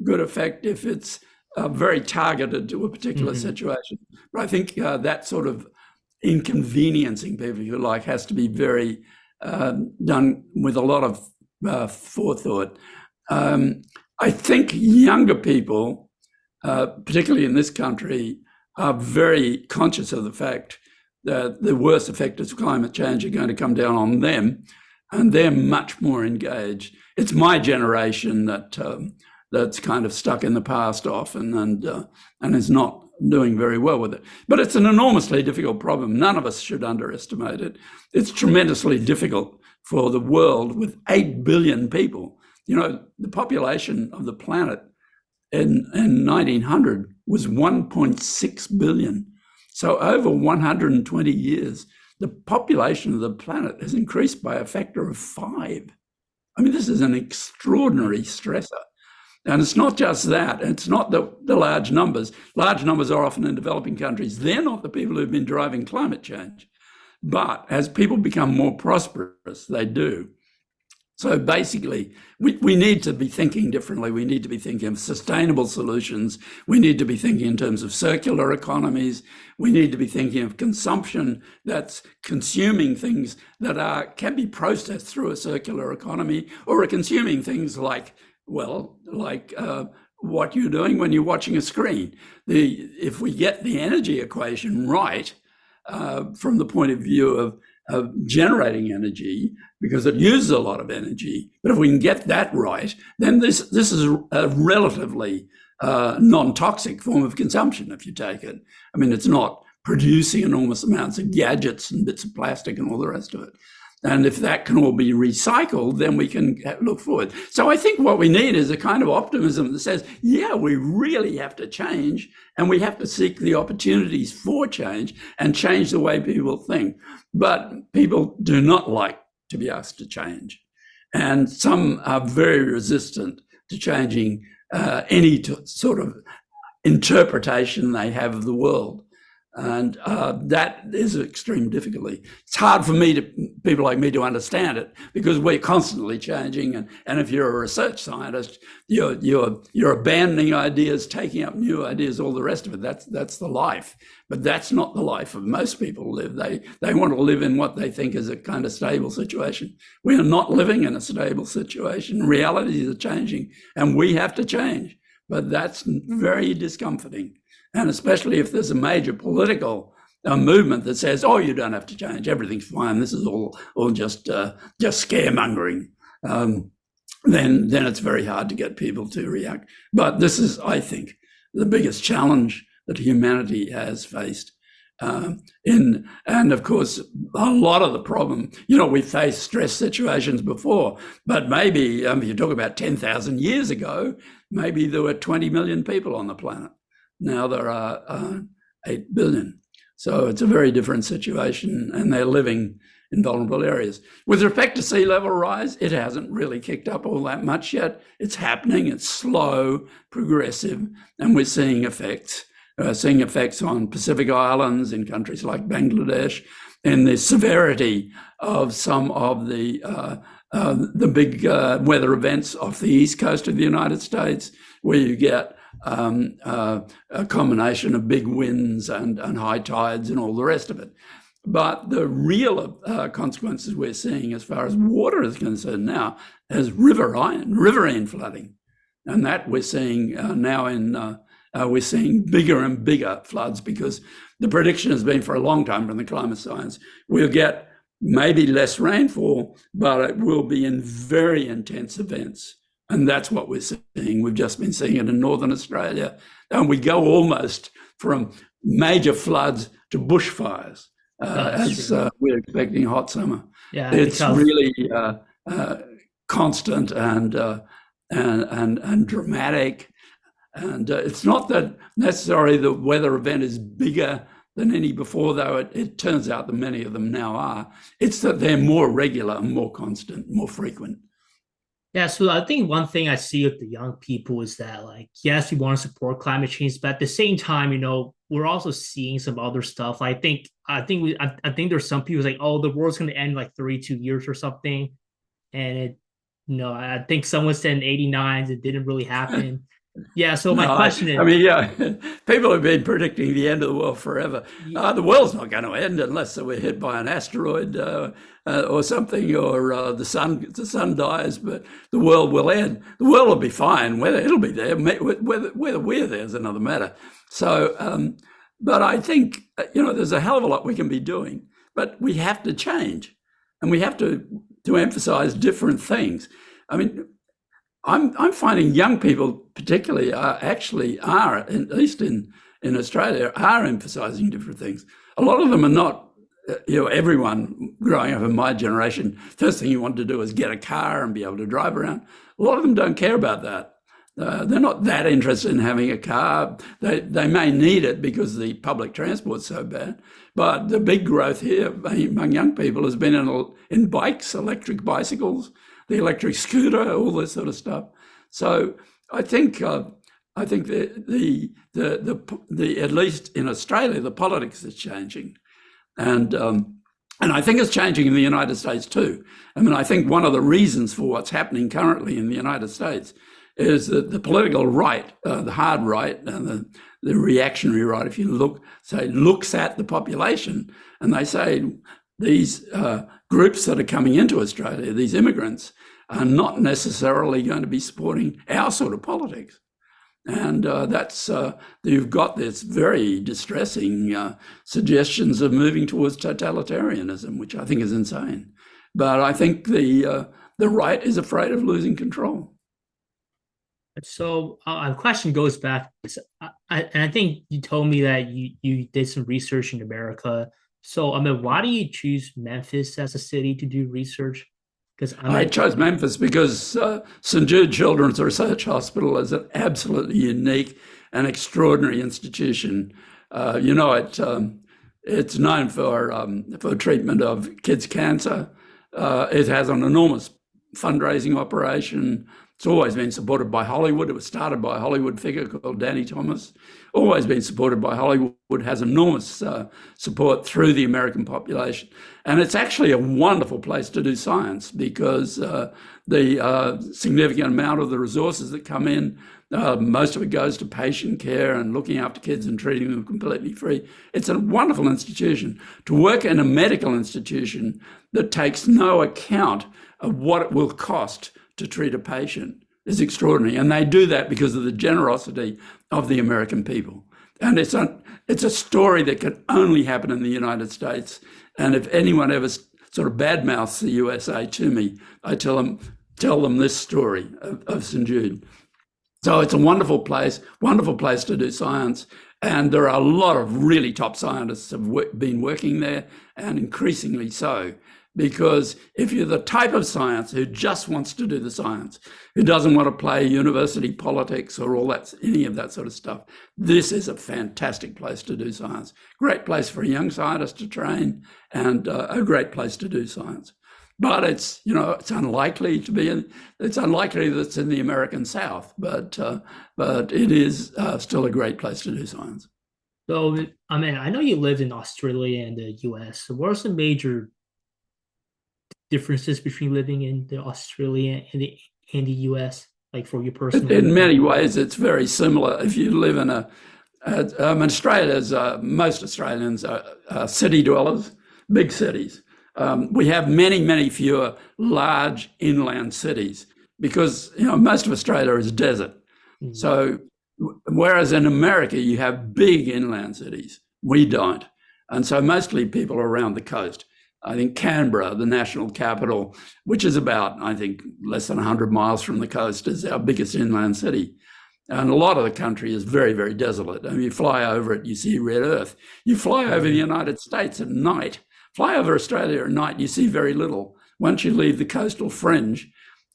good effect if it's very targeted to a particular situation. But I think that sort of inconveniencing people, if you like, has to be very done with a lot of forethought. I think younger people, particularly in this country, are very conscious of the fact that the worst effects of climate change are going to come down on them, and they're much more engaged. It's my generation that's kind of stuck in the past often and is not doing very well with it. But it's an enormously difficult problem. None of us should underestimate it. It's tremendously difficult for the world with 8 billion people. You know, the population of the planet in 1900 was 1.6 billion. So over 120 years, the population of the planet has increased by a factor of 5. I mean, this is an extraordinary stressor. And it's not just that. It's not the large numbers. Large numbers are often in developing countries. They're not the people who've been driving climate change. But as people become more prosperous, they do. So basically, we need to be thinking differently. We need to be thinking of sustainable solutions. We need to be thinking in terms of circular economies. We need to be thinking of consumption that's consuming things that can be processed through a circular economy, or are consuming things like what you're doing when you're watching a screen. If we get the energy equation right, from the point of view of generating energy, because it uses a lot of energy, but if we can get that right, then this is a relatively non-toxic form of consumption, if you take it. I mean, it's not producing enormous amounts of gadgets and bits of plastic and all the rest of it. And if that can all be recycled, then we can look forward. So I think what we need is a kind of optimism that says, yeah, we really have to change, and we have to seek the opportunities for change and change the way people think. But people do not like to be asked to change. And some are very resistant to changing any sort of interpretation they have of the world. And that is an extreme difficulty. It's hard for people like me to understand it, because we're constantly changing. And if you're a research scientist, you're abandoning ideas, taking up new ideas, all the rest of it. That's the life. But that's not the life of most people live. They want to live in what they think is a kind of stable situation. We are not living in a stable situation. Realities are changing, and we have to change. But that's very discomforting. And especially if there's a major political movement that says, "Oh, you don't have to change; everything's fine. This is all just scaremongering." Then it's very hard to get people to react. But this is, I think, the biggest challenge that humanity has faced. And of course, a lot of the problem, we faced stress situations before, but maybe if you talk about 10,000 years ago, maybe there were 20 million people on the planet. Now there are 8 billion. So it's a very different situation, and they're living in vulnerable areas. With respect to sea level rise, it hasn't really kicked up all that much yet. It's happening. It's slow, progressive, and we're seeing effects. Seeing effects on Pacific Islands in countries like Bangladesh, and the severity of some of the big weather events off the east coast of the United States, where you get a combination of big winds and high tides and all the rest of it. But the real consequences we're seeing as far as water is concerned now is riverine flooding. And that we're seeing now we're seeing bigger and bigger floods, because the prediction has been for a long time from the climate science, we'll get maybe less rainfall, but it will be in very intense events. And that's what we're seeing. We've just been seeing it in Northern Australia. And we go almost from major floods to bushfires as we're expecting a hot summer. Yeah, it's really constant and dramatic. And it's not that necessarily the weather event is bigger than any before, though it turns out that many of them now are. It's that they're more regular and more constant, more frequent. Yeah, so I think one thing I see with the young people is that, like, yes, we want to support climate change, but at the same time, we're also seeing some other stuff. I think there's some people like, oh, the world's going to end in like 32 years or something, and I think someone said in '89 it didn't really happen. Yeah, so my question is... people have been predicting the end of the world forever. The world's not going to end unless we're hit by an asteroid or something, or the sun dies, but the world will end. The world will be fine. Whether it'll be there, whether we're there is another matter. So, but I think, there's a hell of a lot we can be doing, but we have to change, and we have to emphasize different things. I mean, I'm finding young people particularly at least in Australia, are emphasizing different things. A lot of them are not, everyone growing up in my generation, first thing you want to do is get a car and be able to drive around. A lot of them don't care about that. They're not that interested in having a car. They may need it because the public transport's so bad. But the big growth here among young people has been in bikes, electric bicycles, the electric scooter, all this sort of stuff. So I think the at least in Australia, the politics is changing, and I think it's changing in the United States too. I mean, I think one of the reasons for what's happening currently in the United States is that the political right, the hard right, and the reactionary right, if you looks at the population, and they say these groups that are coming into Australia, these immigrants, are not necessarily going to be supporting our sort of politics. And you've got this very distressing suggestions of moving towards totalitarianism, which I think is insane. But I think the right is afraid of losing control. So the question goes back, and I think you told me that you did some research in America. So, I mean, why do you choose Memphis as a city to do research? I chose Memphis because St. Jude Children's Research Hospital is an absolutely unique and extraordinary institution. It's known for treatment of kids' cancer. It has an enormous fundraising operation. It's always been supported by Hollywood. It was started by a Hollywood figure called Danny Thomas. Always been supported by Hollywood, has enormous support through the American population. And it's actually a wonderful place to do science because the significant amount of the resources that come in, most of it goes to patient care and looking after kids and treating them completely free. It's a wonderful institution. To work in a medical institution that takes no account of what it will cost to treat a patient is extraordinary. And they do that because of the generosity of the American people. And it's a story that can only happen in the United States. And if anyone ever sort of badmouths the USA to me, I tell them this story of St. Jude. So it's a wonderful place to do science. And there are a lot of really top scientists have been working there, and increasingly so. because if you're the type of science who just wants to do the science, who doesn't want to play university politics or all that, any of that sort of stuff, this is a fantastic place to do science. Great place for a young scientist to train, and a great place to do science. But it's, you know, it's unlikely to be it's unlikely that it's in the American South, but it is still a great place to do science. So, I mean, I know you lived in Australia and the US. So what are some major differences between living in the Australia and the US, like for you personally? In many ways, it's very similar. If you live in Australia's, most Australians are city dwellers, big cities. We have many, many fewer large inland cities because, you know, most of Australia is desert. Mm-hmm. So whereas in America, you have big inland cities, we don't. And so mostly people are around the coast. I think Canberra, the national capital, which is about, I think, less than 100 miles from the coast, is our biggest inland city. And a lot of the country is very, very desolate. I mean, you fly over it, you see red earth. You fly over the United States at night, fly over Australia at night, you see very little. Once you leave the coastal fringe,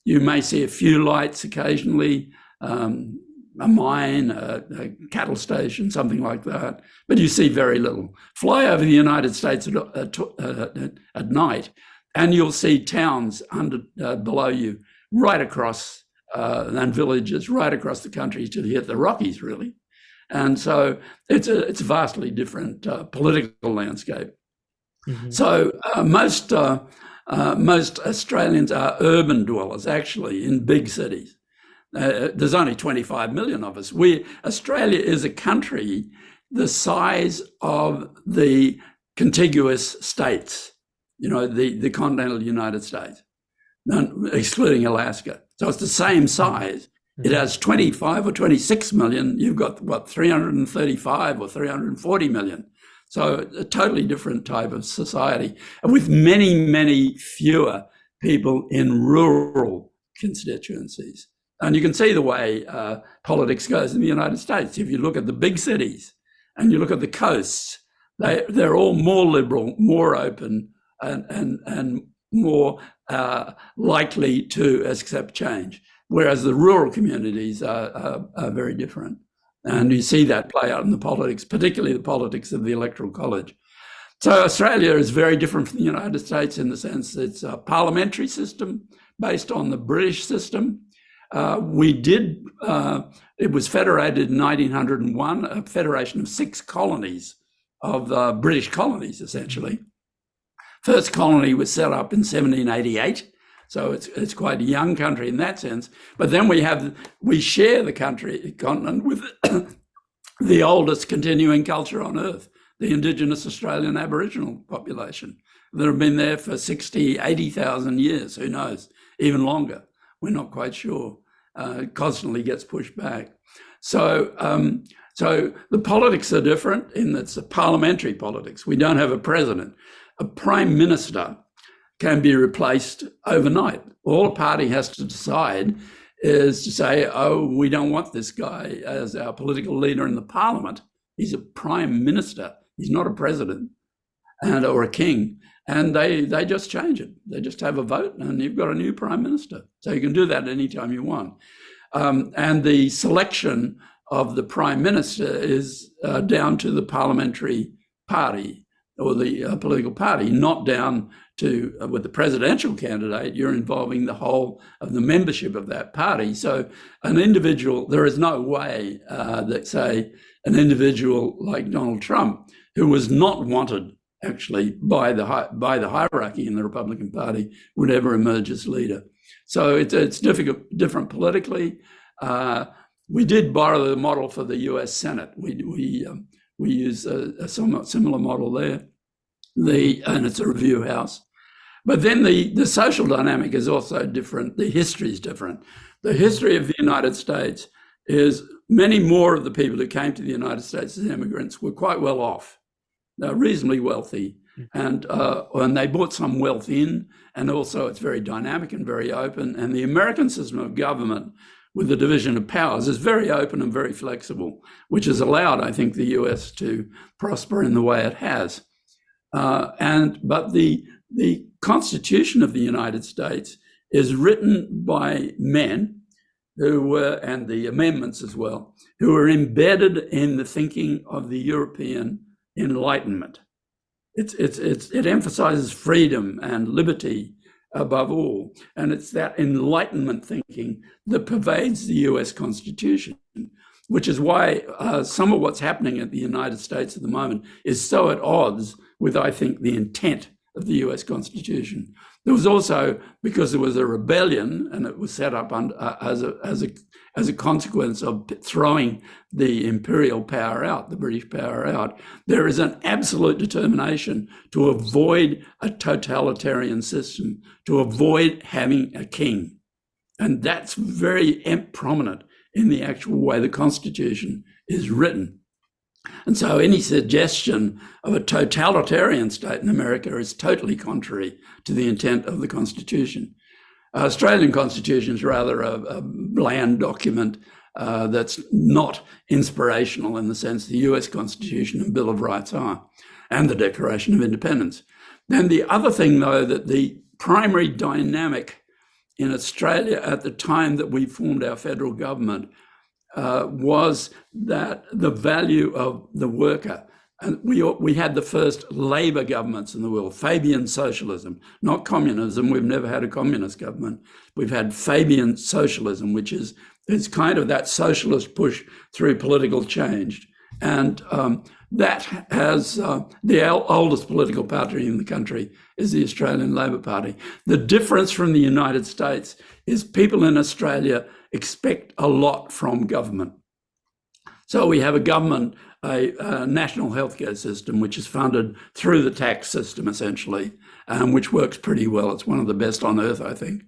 you may see a few lights occasionally, a mine, a cattle station, something like that, but you see very little. Fly over the United States at night, and you'll see towns below you, right across, and villages right across the country till you hit the Rockies, really. And so it's a vastly different political landscape. Mm-hmm. So most Australians are urban dwellers, actually, in big cities. There's only 25 million of us. Australia is a country the size of the contiguous states, you know, the continental United States, excluding Alaska. So it's the same size. It has 25 or 26 million. You've got, what, 335 or 340 million. So a totally different type of society, and with many, many fewer people in rural constituencies. And you can see the way politics goes in the United States. If you look at the big cities and you look at the coasts, they're all more liberal, more open, and more likely to accept change, whereas the rural communities are very different. And you see that play out in the politics, particularly the politics of the Electoral College. So Australia is very different from the United States in the sense it's a parliamentary system based on the British system. It was federated in 1901, a federation of 6 colonies, of British colonies, essentially. First colony was set up in 1788, so it's quite a young country in that sense. But then we share the continent with the oldest continuing culture on Earth, the Indigenous Australian Aboriginal population that have been there for 60, 80,000 years, who knows, even longer. We're not quite sure. It constantly gets pushed back. So the politics are different in that it's a parliamentary politics. We don't have a president. A prime minister can be replaced overnight. All a party has to decide is to say, oh, we don't want this guy as our political leader in the parliament. He's a prime minister. He's not a president or a king. And they just change it. They just have a vote and you've got a new prime minister. So you can do that anytime you want. And the selection of the prime minister is down to the parliamentary party or the political party, not down to, with the presidential candidate, you're involving the whole of the membership of that party. So an individual, there is no way that, say, an individual like Donald Trump, who was not wanted actually by the hierarchy in the Republican Party, would ever emerge as leader. So it's different politically. We did borrow the model for the U.S. Senate. We use a somewhat similar model there. And it's a review house. But then the social dynamic is also different. The history is different. The history of the United States is many more of the people who came to the United States as immigrants were quite well off. They're reasonably wealthy, and they brought some wealth in, and also it's very dynamic and very open. And the American system of government, with the division of powers, is very open and very flexible, which has allowed, I think, the US to prosper in the way it has. But the the Constitution of the United States is written by men who were, and the amendments as well, who were embedded in the thinking of the European Enlightenment. It emphasizes freedom and liberty above all, and it's that Enlightenment thinking that pervades the US Constitution, which is why some of what's happening at the United States at the moment is so at odds with, I think, the intent of the US Constitution. There was also, because there was a rebellion and it was set up as a consequence of throwing the imperial power out, the British power out, there is an absolute determination to avoid a totalitarian system, to avoid having a king. And that's very prominent in the actual way the Constitution is written. And so any suggestion of a totalitarian state in America is totally contrary to the intent of the Constitution. Australian Constitution is rather a bland document that's not inspirational in the sense the US Constitution and Bill of Rights are, and the Declaration of Independence. Then the other thing, though, that the primary dynamic in Australia at the time that we formed our federal government was that the value of the worker. And we had the first Labor governments in the world, Fabian socialism, not communism. We've never had a communist government. We've had Fabian socialism, which is kind of that socialist push through political change. And that has the oldest political party in the country is the Australian Labor Party. The difference from the United States is people in Australia expect a lot from government. So we have a government, a national healthcare system, which is funded through the tax system, essentially, which works pretty well. It's one of the best on earth, I think.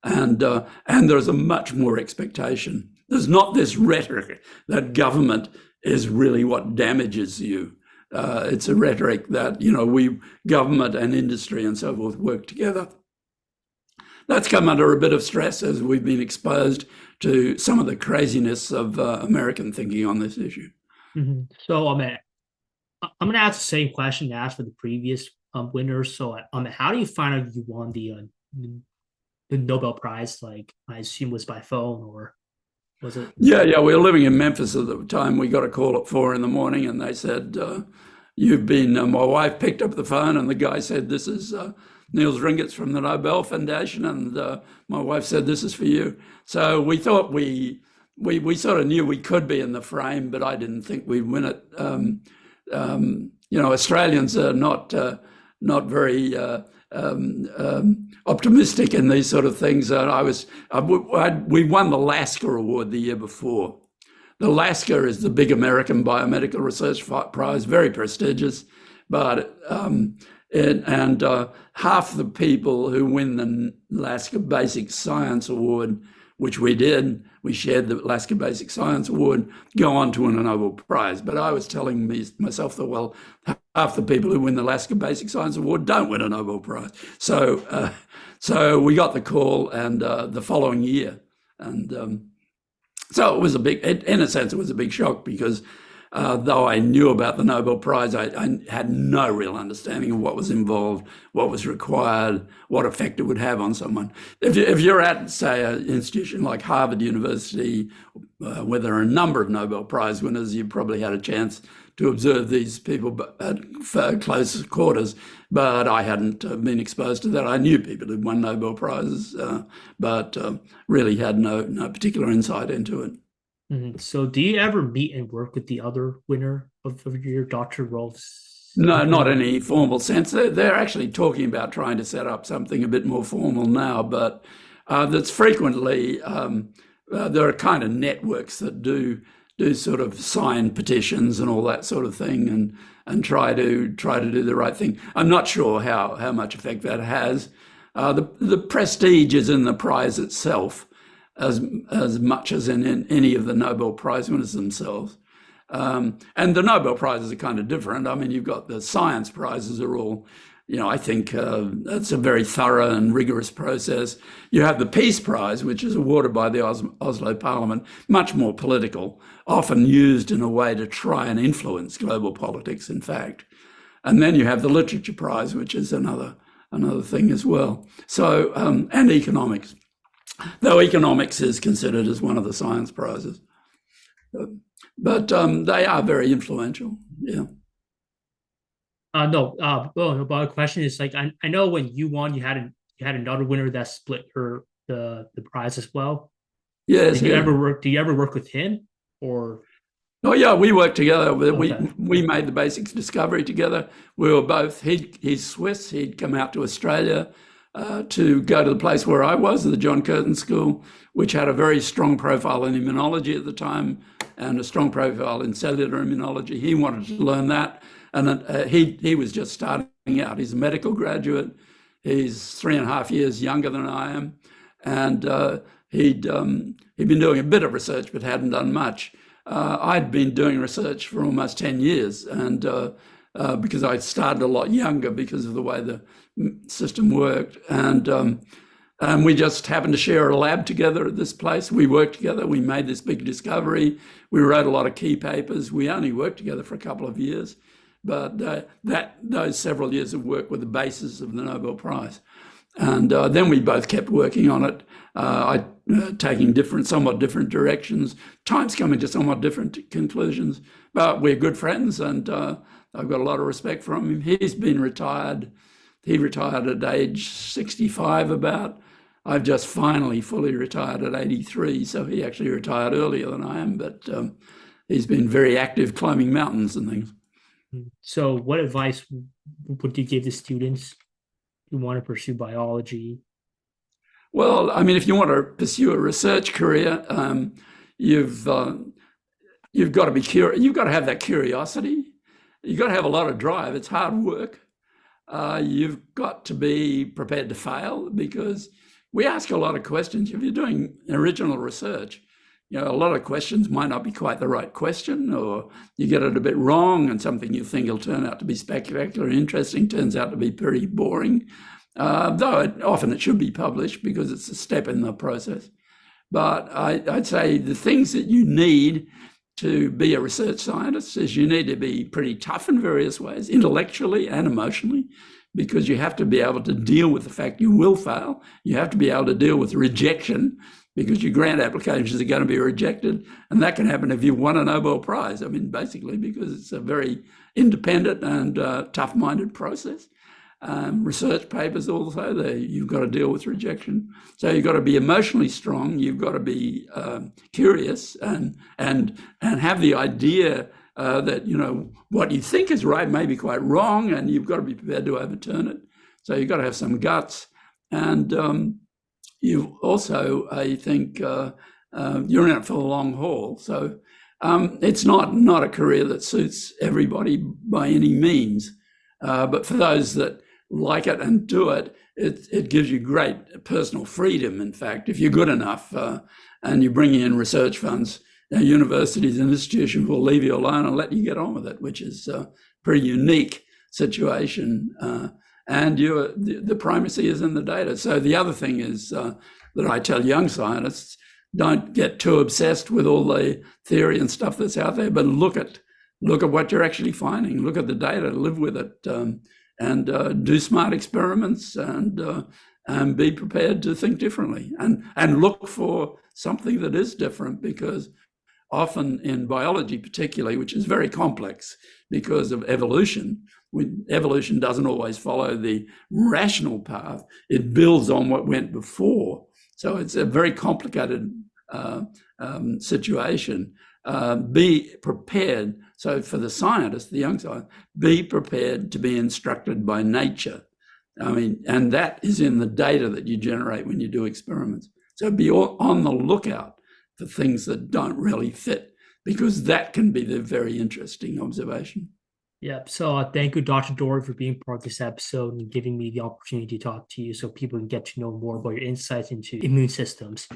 And there's a much more expectation. There's not this rhetoric that government is really what damages you. It's a rhetoric that, government and industry and so forth work together. That's come under a bit of stress as we've been exposed to some of the craziness of American thinking on this issue. Mm-hmm. So, I'm going to ask the same question I asked for the previous winners. So, how do you find out you won the Nobel Prize? Like, I assume was by phone, or was it? Yeah. We were living in Memphis at the time. We got a call at 4 a.m, and they said, "You've been." My wife picked up the phone, and the guy said, "This is Niels Ringertz from the Nobel Foundation," and my wife said, "This is for you." So we thought we sort of knew we could be in the frame, but I didn't think we'd win it. Australians are not very optimistic in these sort of things. We won the Lasker Award the year before. The Lasker is the big American biomedical research prize, very prestigious, but half the people who win the Lasker Basic Science Award, which we did, we shared the Lasker Basic Science Award, go on to win a Nobel Prize. But I was telling myself that, well, half the people who win the Lasker Basic Science Award don't win a Nobel Prize. So we got the call, and the following year. And so it was in a sense, it was a big shock because though I knew about the Nobel Prize, I had no real understanding of what was involved, what was required, what effect it would have on someone. If you're at, say, an institution like Harvard University, where there are a number of Nobel Prize winners, you probably had a chance to observe these people at close quarters, but I hadn't been exposed to that. I knew people who'd won Nobel Prizes, but really had no particular insight into it. Mm-hmm. So do you ever meet and work with the other winner of your Dr. Rolf's? No, not in any formal sense. They're actually talking about trying to set up something a bit more formal now, but that's frequently, there are kind of networks that do sort of sign petitions and all that sort of thing and try to do the right thing. I'm not sure how much effect that has. The prestige is in the prize itself, as much as in any of the Nobel Prize winners themselves. And the Nobel Prizes are kind of different. I mean, you've got the science prizes are all, I think it's a very thorough and rigorous process. You have the Peace Prize, which is awarded by the Oslo Parliament, much more political, often used in a way to try and influence global politics, in fact. And then you have the Literature Prize, which is another another thing as well. So, and economics, though economics is considered as one of the science prizes. But they are very influential, yeah. No, well, no, but the question is like I know when you won, you had another winner that split the prize as well. Yes. Did you ever work? Do you ever work with him or? Oh yeah, we worked together. Okay. We made the basics discovery together. We were both. He's Swiss. He'd come out to Australia to go to the place where I was, the John Curtin School, which had a very strong profile in immunology at the time and a strong profile in cellular immunology. He wanted to learn that, and he was just starting out. He's a medical graduate. He's 3.5 years younger than I am, and he'd been doing a bit of research but hadn't done much. I'd been doing research for almost 10 years, and because I started a lot younger because of the way the system worked. And we just happened to share a lab together at this place. We worked together. We made this big discovery. We wrote a lot of key papers. We only worked together for a couple of years, but those several years of work were the basis of the Nobel Prize. And then we both kept working on it, taking somewhat different directions, times coming to somewhat different conclusions. But we're good friends, and I've got a lot of respect for him. He's been retired. He retired at age 65 about. I've just finally fully retired at 83, so he actually retired earlier than I am, but he's been very active climbing mountains and things. So what advice would you give the students who want to pursue biology? Well, I mean, if you want to pursue a research career, you've got to be curious. You've got to have that curiosity. You've got to have a lot of drive. It's hard work. You've got to be prepared to fail, because we ask a lot of questions. If you're doing original research, a lot of questions might not be quite the right question, or you get it a bit wrong, and something you think will turn out to be spectacular and interesting turns out to be pretty boring. Though often it should be published because it's a step in the process. But I'd say the things that you need to be a research scientist is you need to be pretty tough in various ways, intellectually and emotionally, because you have to be able to deal with the fact you will fail. You have to be able to deal with rejection, because your grant applications are going to be rejected. And that can happen if you won a Nobel Prize. I mean, basically, because it's a very independent and tough-minded process. Research papers also, you've got to deal with rejection. So you've got to be emotionally strong. You've got to be curious and have the idea that, what you think is right may be quite wrong, and you've got to be prepared to overturn it. So you've got to have some guts. And you also, I think, you're in it for the long haul. So it's not a career that suits everybody by any means. But for those that like it and do it, it gives you great personal freedom. In fact, if you're good enough and you bring in research funds, universities and institutions will leave you alone and let you get on with it, which is a pretty unique situation. And the primacy is in the data. So the other thing is that I tell young scientists, don't get too obsessed with all the theory and stuff that's out there, but look at what you're actually finding. Look at the data, live with it, and do smart experiments, and be prepared to think differently, and look for something that is different, because often in biology particularly, which is very complex because of evolution, evolution doesn't always follow the rational path. It builds on what went before. So it's a very complicated situation. Be prepared. So for the scientist, the young scientist, be prepared to be instructed by nature. I mean, and that is in the data that you generate when you do experiments. So be on the lookout for things that don't really fit, because that can be the very interesting observation. Yeah. So thank you, Dr. Doherty, for being part of this episode and giving me the opportunity to talk to you so people can get to know more about your insights into immune systems.